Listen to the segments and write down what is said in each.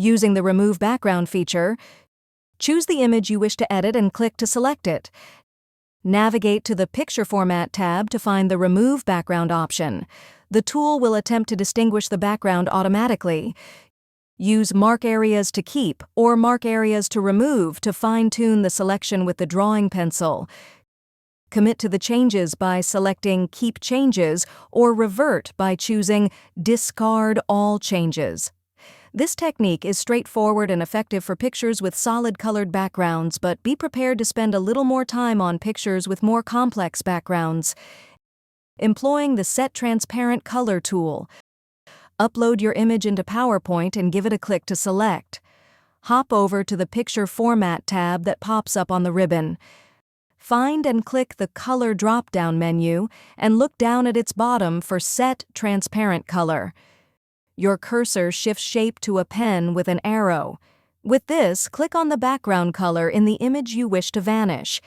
Using the Remove Background feature, choose the image you wish to edit and click to select it. Navigate to the Picture Format tab to find the Remove Background option. The tool will attempt to distinguish the background automatically. Use Mark Areas to Keep or Mark Areas to Remove to fine-tune the selection with the drawing pencil. Commit to the changes by selecting Keep Changes or Revert by choosing Discard All Changes. This technique is straightforward and effective for pictures with solid colored backgrounds, but be prepared to spend a little more time on pictures with more complex backgrounds. Employing the Set Transparent Color tool. Upload your image into PowerPoint and give it a click to select. Hop over to the Picture Format tab that pops up on the ribbon. Find and click the Color drop-down menu and look down at its bottom for Set Transparent Color. Your cursor shifts shape to a pen with an arrow. With this, click on the background color in the image you wish to vanish.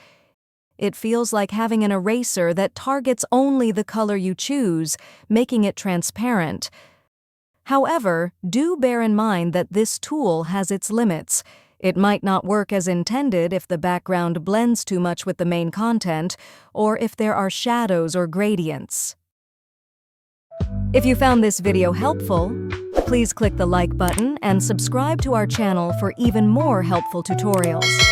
It feels like having an eraser that targets only the color you choose, making it transparent. However, do bear in mind that this tool has its limits. It might not work as intended if the background blends too much with the main content, or if there are shadows or gradients. If you found this video helpful, please click the like button and subscribe to our channel for even more helpful tutorials.